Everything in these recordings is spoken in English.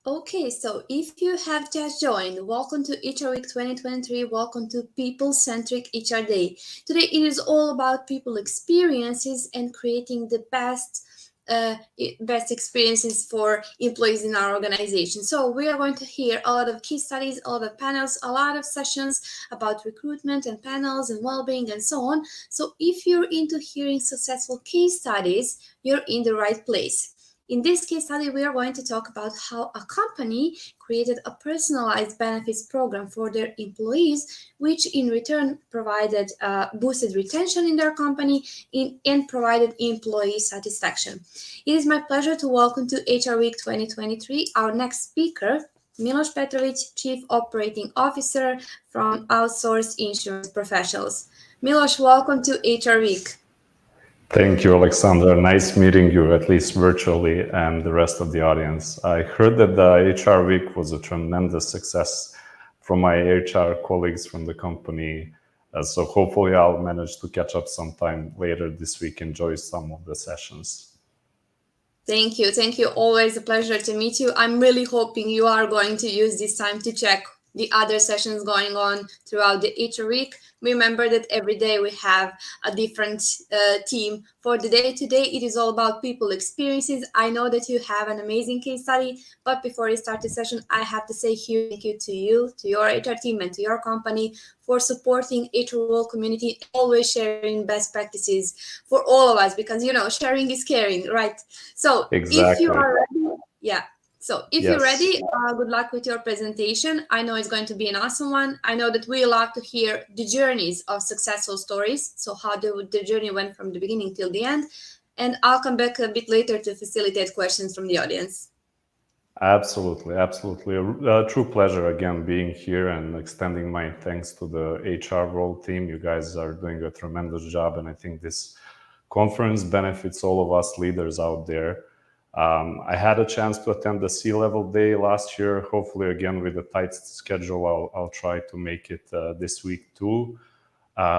Okay, so if you have just joined, welcome to HR Week 2023. Welcome to People Centric HR Day. Today it is all about people experiences and creating the best experiences for employees in our organization. So we are going to hear a lot of case studies, a lot of panels, a lot of sessions about recruitment and panels and well-being and so on. So if you're into hearing successful case studies, you're in the right place. In this case study, we are going to talk about how a company created a personalized benefits program for their employees, which in return provided boosted retention in their company and provided employee satisfaction. It is my pleasure to welcome to HR Week 2023 our next speaker, Miloš Petrović, Chief Operating Officer from Outsourced Insurance Professionals. Miloš, welcome to HR Week. Thank you, Alexandra. Nice meeting you, at least virtually, and the rest of the audience. I heard that the HR Week was a tremendous success from my HR colleagues from the company. So hopefully I'll manage to catch up sometime later this week, enjoy some of the sessions. Thank you. Thank you. Always a pleasure to meet you. I'm really hoping you are going to use this time to check the other sessions going on throughout the HR week. Remember that every day we have a different team for the day. Today it is all about people experiences. I know that you have an amazing case study, but before we start the session, I have to say huge thank you, to your HR team and to your company for supporting HR role community, always sharing best practices for all of us, because sharing is caring, right? So Exactly. if you are ready, yeah. So if you're Yes. ready, good luck with your presentation. I know it's going to be an awesome one. I know that we love to hear the journeys of successful stories. So how the journey went from the beginning till the end. And I'll come back a bit later to facilitate questions from the audience. Absolutely. A true pleasure again being here and extending my thanks to the HR role team. You guys are doing a tremendous job, and I think this conference benefits all of us leaders out there. I had a chance to attend the C-level day last year. Hopefully, again with a tight schedule, I'll try to make it this week too.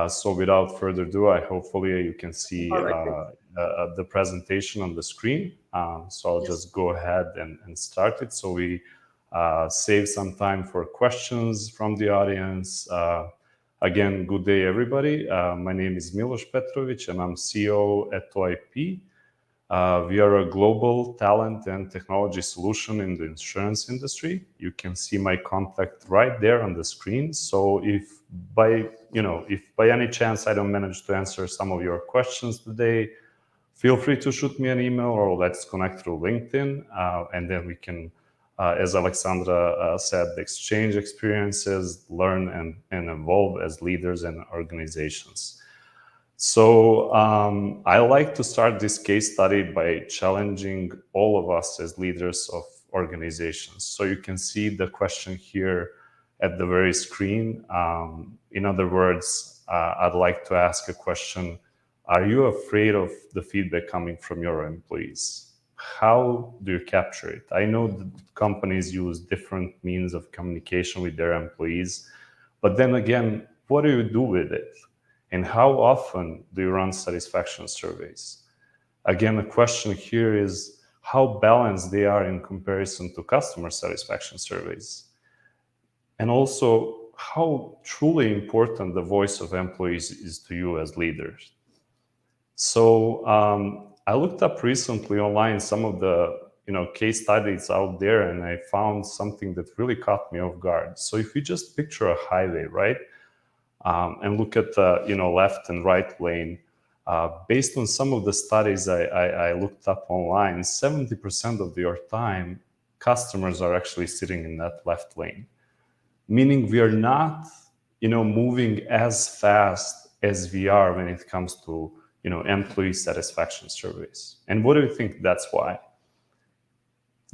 So without further ado, hopefully you can see the presentation on the screen. So I'll just go ahead and start it. So we save some time for questions from the audience. Again, good day, everybody. My name is Miloš Petrović, and I'm CEO at OIP. We are a global talent and technology solution in the insurance industry. You can see my contact right there on the screen. So if by any chance I don't manage to answer some of your questions today, feel free to shoot me an email or let's connect through LinkedIn, and then we can, as Alexandra said, exchange experiences, learn and evolve as leaders and organizations. So I like to start this case study by challenging all of us as leaders of organizations. So you can see the question here at the very screen. In other words, I'd like to ask a question. Are you afraid of the feedback coming from your employees? How do you capture it? I know that companies use different means of communication with their employees, but then again, what do you do with it? And how often do you run satisfaction surveys? Again, the question here is how balanced they are in comparison to customer satisfaction surveys. And also, how truly important the voice of employees is to you as leaders. So I looked up recently online some of the case studies out there, and I found something that really caught me off guard. So if you just picture a highway, right? And look at the left and right lane. Based on some of the studies I looked up online, 70% of your time, customers are actually sitting in that left lane, meaning we are not moving as fast as we are when it comes to employee satisfaction surveys. And what do you think that's why?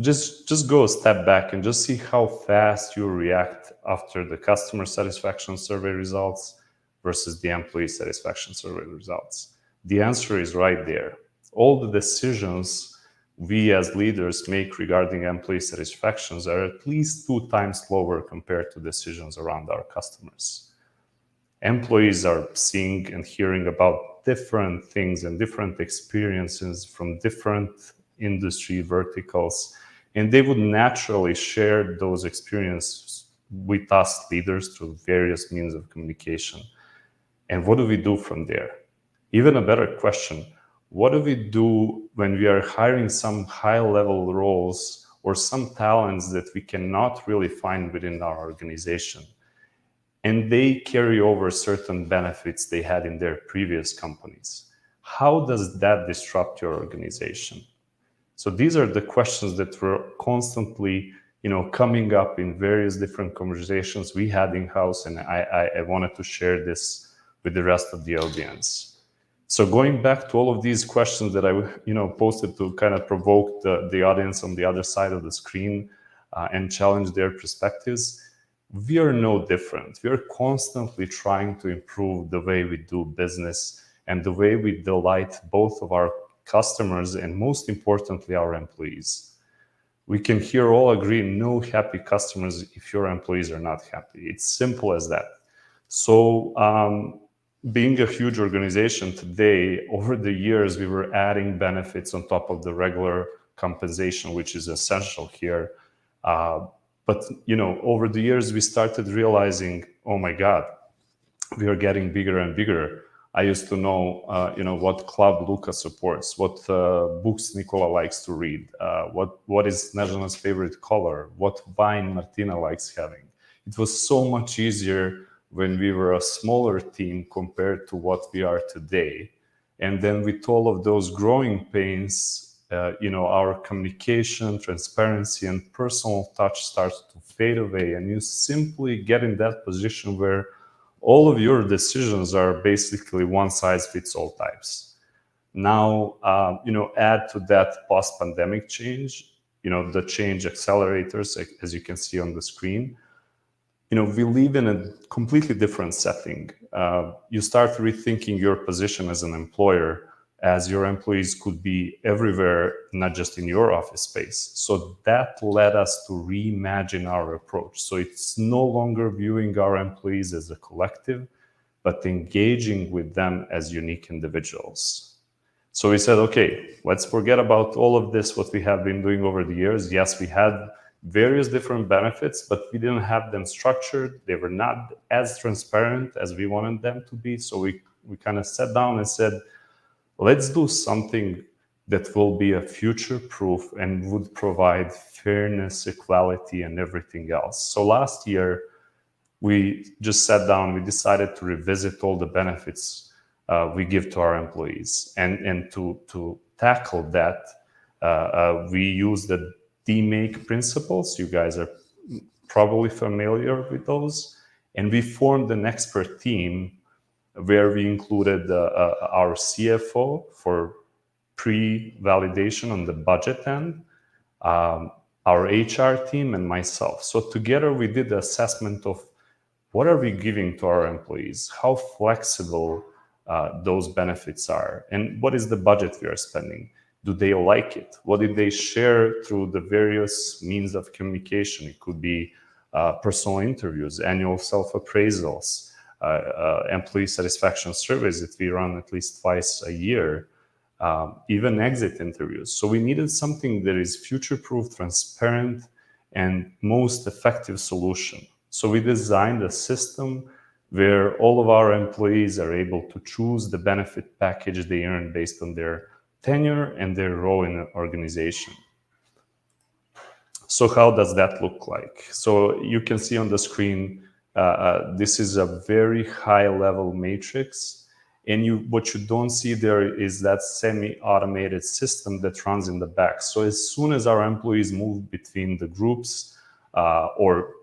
Just go a step back and just see how fast you react after the customer satisfaction survey results versus the employee satisfaction survey results. The answer is right there. All the decisions we as leaders make regarding employee satisfactions are at least 2 times slower compared to decisions around our customers. Employees are seeing and hearing about different things and different experiences from different industry verticals. And they would naturally share those experiences with us leaders through various means of communication. And what do we do from there? Even a better question, what do we do when we are hiring some high-level roles or some talents that we cannot really find within our organization? And they carry over certain benefits they had in their previous companies. How does that disrupt your organization? So these are the questions that were constantly, coming up in various different conversations we had in-house, and I wanted to share this with the rest of the audience. So going back to all of these questions that I, posted to kind of provoke the audience on the other side of the screen and challenge their perspectives, we are no different. We are constantly trying to improve the way we do business and the way we delight both of our customers and, most importantly, our employees. We can here all agree, no happy customers if your employees are not happy. It's simple as that. So being a huge organization today, over the years, we were adding benefits on top of the regular compensation, which is essential here. But, over the years, we started realizing, oh my God, we are getting bigger and bigger. I used to know, what club Luca supports, what books Nicola likes to read, what is Snežana's favorite color, what wine Martina likes having. It was so much easier when we were a smaller team compared to what we are today. And then with all of those growing pains, our communication, transparency, and personal touch starts to fade away. And you simply get in that position where all of your decisions are basically one-size-fits-all types. Now, add to that post-pandemic change, the change accelerators, as you can see on the screen. We live in a completely different setting. You start rethinking your position as an employer, as your employees could be everywhere, not just in your office space. So that led us to reimagine our approach. So it's no longer viewing our employees as a collective, but engaging with them as unique individuals. So we said, okay, let's forget about all of this, what we have been doing over the years. Yes, we had various different benefits, but we didn't have them structured. They were not as transparent as we wanted them to be. So we kind of sat down and said, let's do something that will be a future-proof and would provide fairness, equality, and everything else. So last year, we just sat down, we decided to revisit all the benefits we give to our employees. And to tackle that, we use the DMAKE principles. You guys are probably familiar with those. And we formed an expert team where we included our CFO for pre-validation on the budget end, our HR team, and myself. So together we did the assessment of what are we giving to our employees, how flexible those benefits are, and what is the budget we are spending. Do they like it? What did they share through the various means of communication? It could be personal interviews, annual self-appraisals, employee satisfaction surveys that we run at least twice a year, even exit interviews. So we needed something that is future-proof, transparent, and most effective solution. So we designed a system where all of our employees are able to choose the benefit package they earn based on their tenure and their role in the organization. So how does that look like? So you can see on the screen, this is a very high-level matrix. And what you don't see there is that semi-automated system that runs in the back. So as soon as our employees move between the groups or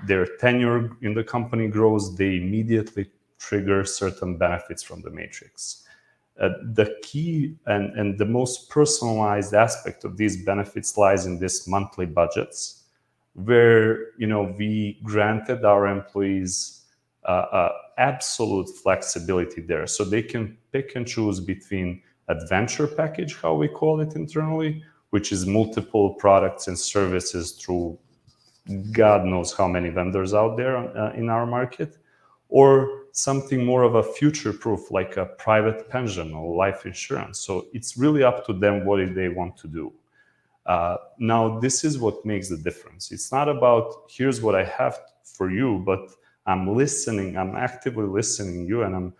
their tenure in the company grows, they immediately trigger certain benefits from the matrix. The key and the most personalized aspect of these benefits lies in this monthly budgets, where we granted our employees absolute flexibility there, so they can pick and choose between adventure package, how we call it internally, which is multiple products and services through God knows how many vendors out there in our market, or something more of a future-proof, like a private pension or life insurance. So it's really up to them what they want to do. Now, this is what makes the difference. It's not about here's what I have for you, but I'm listening, I'm actively listening to you, and I'm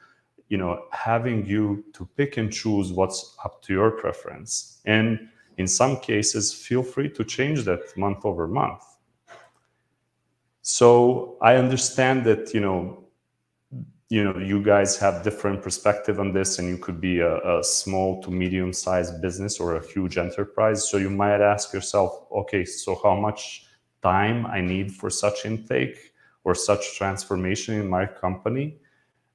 having you to pick and choose what's up to your preference. And in some cases, feel free to change that month over month. So I understand that, you guys have different perspective on this, and you could be a small to medium-sized business or a huge enterprise. So you might ask yourself, okay, so how much time I need for such intake or such transformation in my company?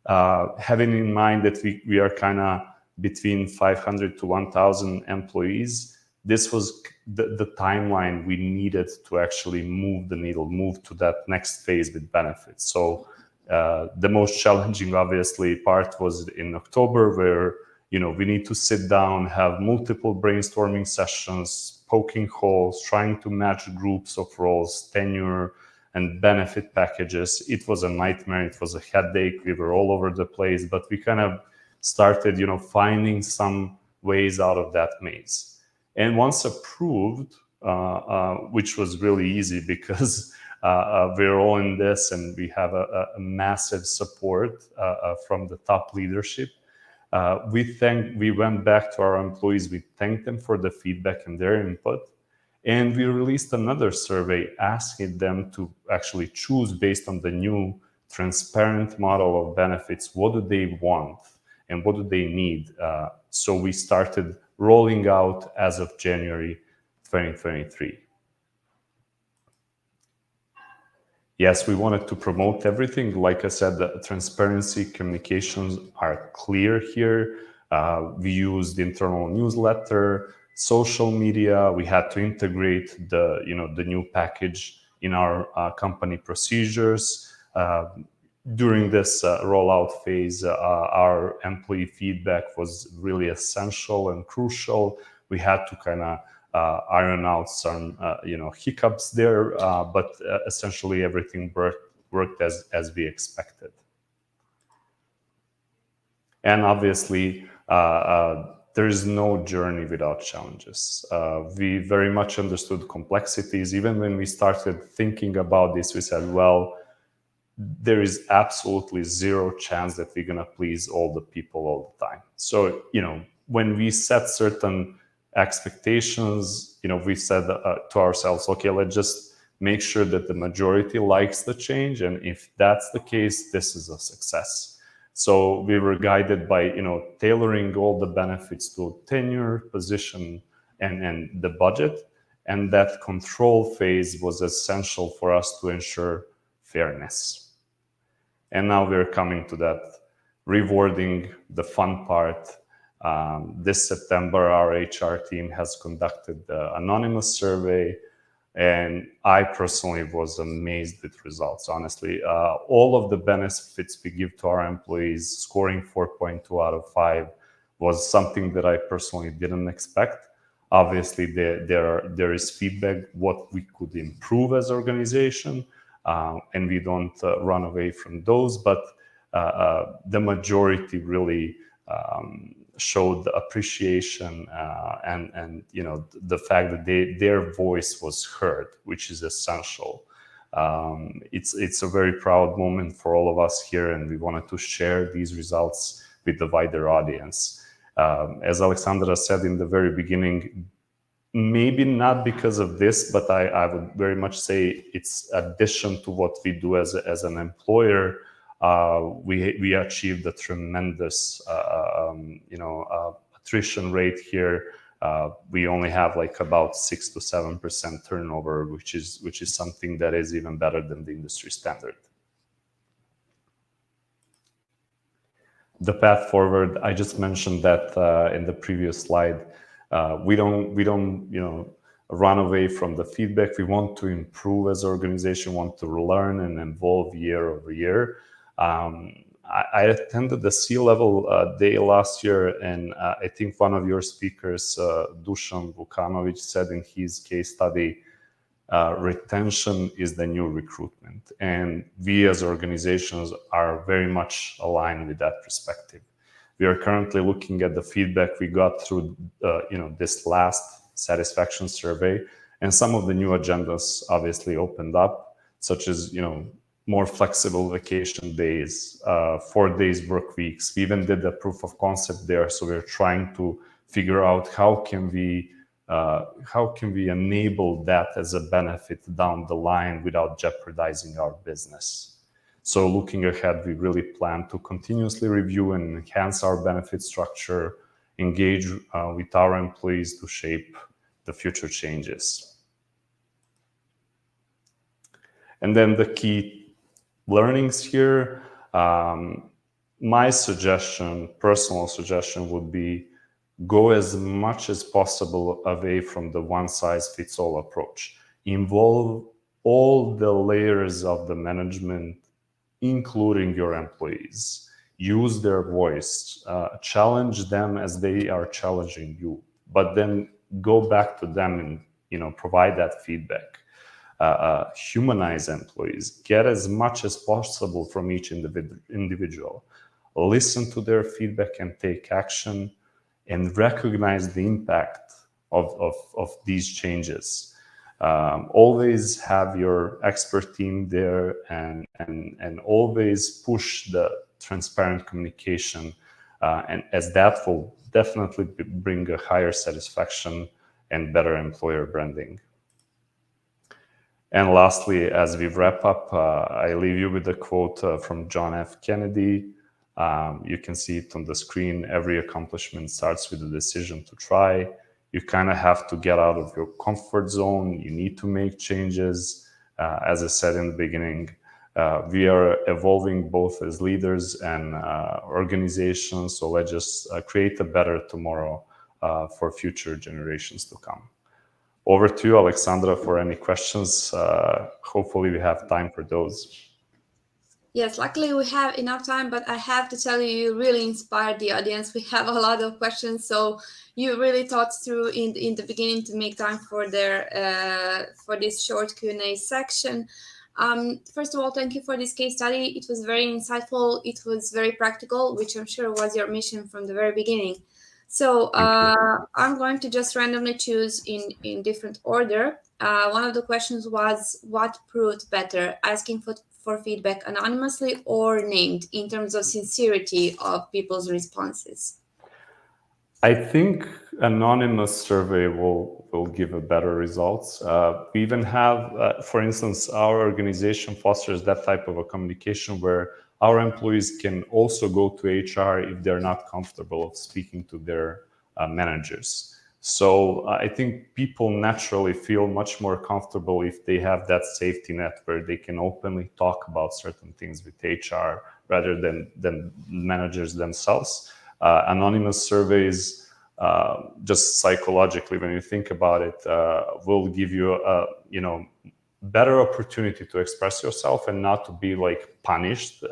Having in mind that we are kind of between 500 to 1,000 employees, this was the timeline we needed to actually move the needle, move to that next phase with benefits. So the most challenging, obviously, part was in October, where we need to sit down, have multiple brainstorming sessions, poking holes, trying to match groups of roles, tenure, and benefit packages. It was a nightmare. It was a headache. We were all over the place, but we kind of started, finding some ways out of that maze. And once approved, which was really easy because we're all in this and we have a massive support from the top leadership. We went back to our employees. We thanked them for the feedback and their input. And we released another survey asking them to actually choose based on the new transparent model of benefits. What do they want and what do they need? So we started rolling out as of January 2023. Yes, we wanted to promote everything. Like I said, the transparency communications are clear here. We used the internal newsletter, social media. We had to integrate the new package in our company procedures. During this rollout phase, our employee feedback was really essential and crucial. We had to kind of iron out some hiccups there, but essentially everything worked as we expected. And obviously, there is no journey without challenges. We very much understood complexities. Even when we started thinking about this, we said, well, there is absolutely zero chance that we're going to please all the people all the time. So, when we set certain expectations, we said to ourselves, okay, let's just make sure that the majority likes the change. And if that's the case, this is a success. So we were guided by, tailoring all the benefits to tenure, position, and the budget. And that control phase was essential for us to ensure fairness. And now we're coming to that rewarding, the fun part. This September, our HR team has conducted the anonymous survey, and I personally was amazed with results. Honestly, all of the benefits we give to our employees, scoring 4.2 out of 5, was something that I personally didn't expect. Obviously, there is feedback what we could improve as an organization, and we don't run away from those. But the majority really showed the appreciation and the fact that their voice was heard, which is essential. It's a very proud moment for all of us here, and we wanted to share these results with the wider audience. As Alexandra said in the very beginning, maybe not because of this, but I would very much say it's addition to what we do as an employer. We achieved a tremendous, attrition rate here. We only have like about 6 to 7% turnover, which is something that is even better than the industry standard. The path forward, I just mentioned that in the previous slide. We don't run away from the feedback. We want to improve as an organization, want to learn and evolve year over year. I attended the C-level day last year, and I think one of your speakers, Dusan Vukanovic, said in his case study, retention is the new recruitment. And we as organizations are very much aligned with that perspective. We are currently looking at the feedback we got through this last satisfaction survey. And some of the new agendas obviously opened up, such as, more flexible vacation days, 4 days work weeks. We even did a proof of concept there. So we're trying to figure out how can we enable that as a benefit down the line without jeopardizing our business. So looking ahead, we really plan to continuously review and enhance our benefit structure, engage with our employees to shape the future changes. And then the key learnings here, my personal suggestion would be go as much as possible away from the one-size-fits-all approach. Involve all the layers of the management, including your employees. Use their voice, challenge them as they are challenging you, but then go back to them and provide that feedback. Humanize employees, get as much as possible from each individual. Listen to their feedback and take action, and recognize the impact of these changes. Always have your expert team there, and always push the transparent communication, and as that will definitely bring a higher satisfaction and better employer branding. And lastly, as we wrap up, I leave you with a quote from John F. Kennedy. You can see it on the screen. Every accomplishment starts with a decision to try. You kind of have to get out of your comfort zone. You need to make changes. As I said in the beginning, we are evolving both as leaders and organizations. So let's just create a better tomorrow for future generations to come. Over to you, Alexandra, for any questions. Hopefully we have time for those. Yes, luckily we have enough time, but I have to tell you, you really inspired the audience. We have a lot of questions, so you really thought through in the beginning to make time for for this short Q&A section. First of all, thank you for this case study. It was very insightful. It was very practical, which I'm sure was your mission from the very beginning. So I'm going to just randomly choose in different order. One of the questions was, what proved better, asking for feedback anonymously or named, in terms of sincerity of people's responses? I think anonymous survey will give a better results. We even have, for instance, our organization fosters that type of a communication where our employees can also go to HR if they're not comfortable of speaking to their managers. So I think people naturally feel much more comfortable if they have that safety net where they can openly talk about certain things with HR rather than managers themselves. Anonymous surveys, just psychologically, when you think about it, will give you a better opportunity to express yourself and not to be like punished.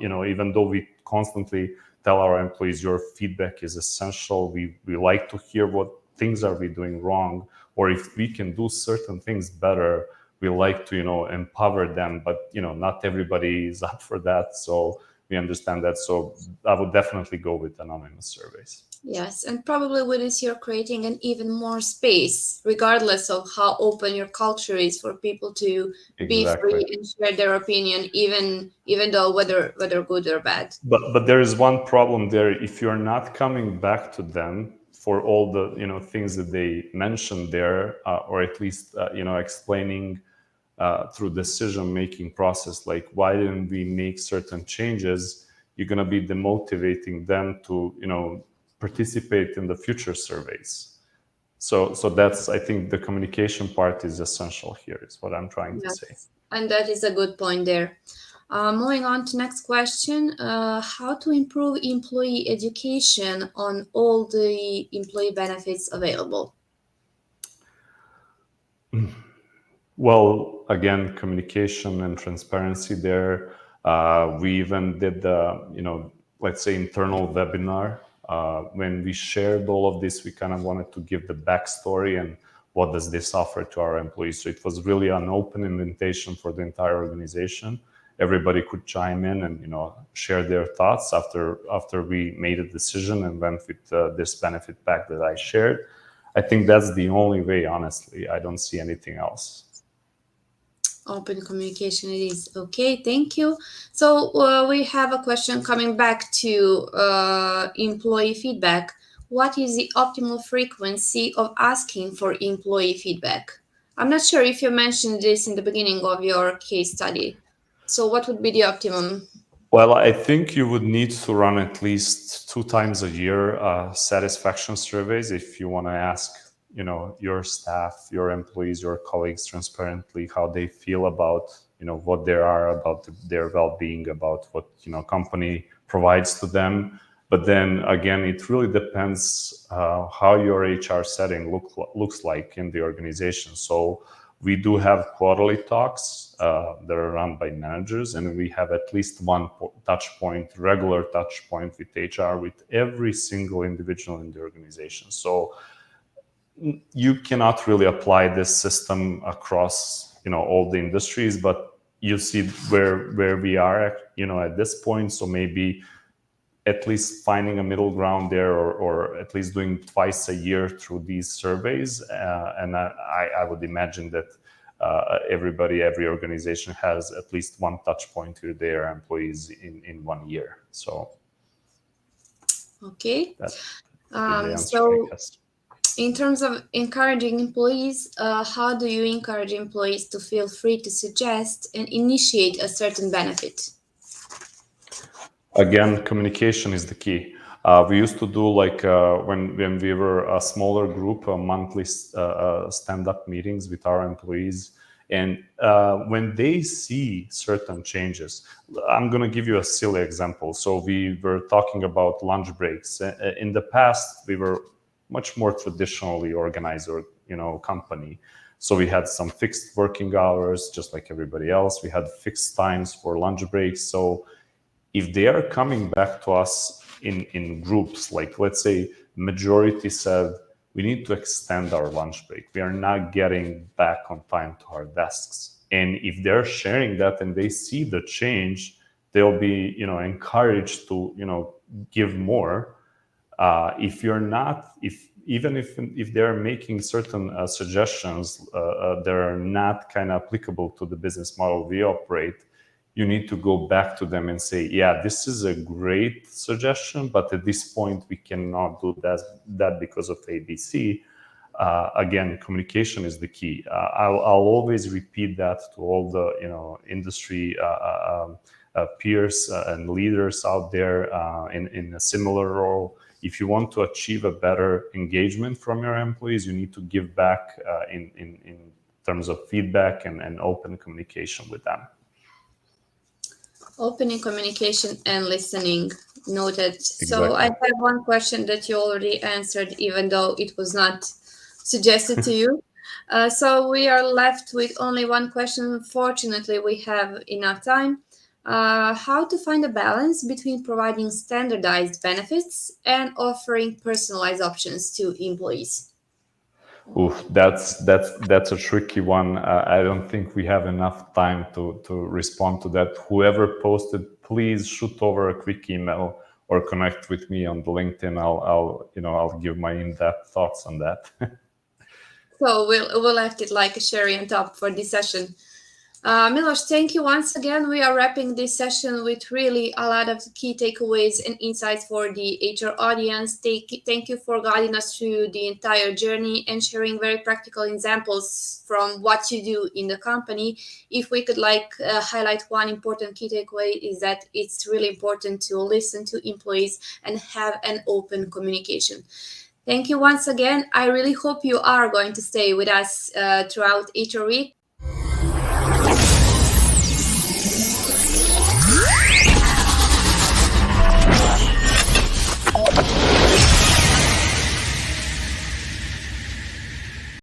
Even though we constantly tell our employees your feedback is essential, we like to hear what things are we doing wrong, or if we can do certain things better, we like to empower them. But not everybody is up for that, so we understand that. So I would definitely go with anonymous surveys. Yes, and probably with this you're creating an even more space, regardless of how open your culture is, for people to be free and share their opinion, even though whether good or bad. But there is one problem there. If you're not coming back to them for all the things that they mentioned there, or at least explaining through decision-making process, like why didn't we make certain changes, you're going to be demotivating them to participate in the future surveys. So that's, I think, the communication part is essential here, is what I'm trying to say. And that is a good point there. Moving on to next question, how to improve employee education on all the employee benefits available? Well, again, communication and transparency there. We even did the, let's say, internal webinar. When we shared all of this, we kind of wanted to give the backstory and what does this offer to our employees. So it was really an open invitation for the entire organization. Everybody could chime in and share their thoughts after we made a decision and went with this benefit pack that I shared. I think that's the only way, honestly. I don't see anything else. Open communication it is. Okay, thank you. So we have a question coming back to employee feedback. What is the optimal frequency of asking for employee feedback? I'm not sure if you mentioned this in the beginning of your case study. So what would be the optimum? Well, I think you would need to run at least 2 times a year satisfaction surveys if you want to ask, your staff, your employees, your colleagues transparently how they feel about, what they are, about their well-being, about what, company provides to them. But then again, it really depends how your HR setting looks like in the organization. So we do have quarterly talks that are run by managers, and we have at least one regular touch point with HR with every single individual in the organization. So you cannot really apply this system across, all the industries, but you see where we are at this point. So maybe at least finding a middle ground there, or at least doing twice a year through these surveys. And I would imagine that every organization has at least one touch point with their employees in 1 year. So Okay. that's the answer, I So guess. in terms of encouraging employees, how do you encourage employees to feel free to suggest and initiate a certain benefit? Again, communication is the key. We used to do when we were a smaller group, monthly stand-up meetings with our employees. And when they see certain changes, I'm going to give you a silly example. So we were talking about lunch breaks. In the past, we were much more traditionally organized, company. So we had some fixed working hours, just like everybody else. We had fixed times for lunch breaks. So if they are coming back to us in groups, like let's say majority said, we need to extend our lunch break, we are not getting back on time to our desks. And if they're sharing that and they see the change, they'll be, encouraged to, give more. If you're not, if they're making certain suggestions that are not kind of applicable to the business model we operate, you need to go back to them and say, yeah, this is a great suggestion, but at this point we cannot do that because of ABC. Again, communication is the key. I'll always repeat that to all the industry peers and leaders out there in a similar role. If you want to achieve a better engagement from your employees, you need to give back in terms of feedback and open communication with them. Opening communication and listening. Noted. Exactly. So I have one question that you already answered, even though it was not suggested to you. So we are left with only one question. Fortunately, we have enough time. How to find a balance between providing standardized benefits and offering personalized options to employees? Oof, that's a tricky one. I don't think we have enough time to respond to that. Whoever posted, please shoot over a quick email or connect with me on the LinkedIn. I'll give my in-depth thoughts on that. So we'll left it like a cherry on top for this session. Miloš, thank you once again. We are wrapping this session with really a lot of key takeaways and insights for the HR audience. Thank you for guiding us through the entire journey and sharing very practical examples from what you do in the company. If we could highlight one important key takeaway is that it's really important to listen to employees and have an open communication. Thank you once again. I really hope you are going to stay with us throughout HR Week.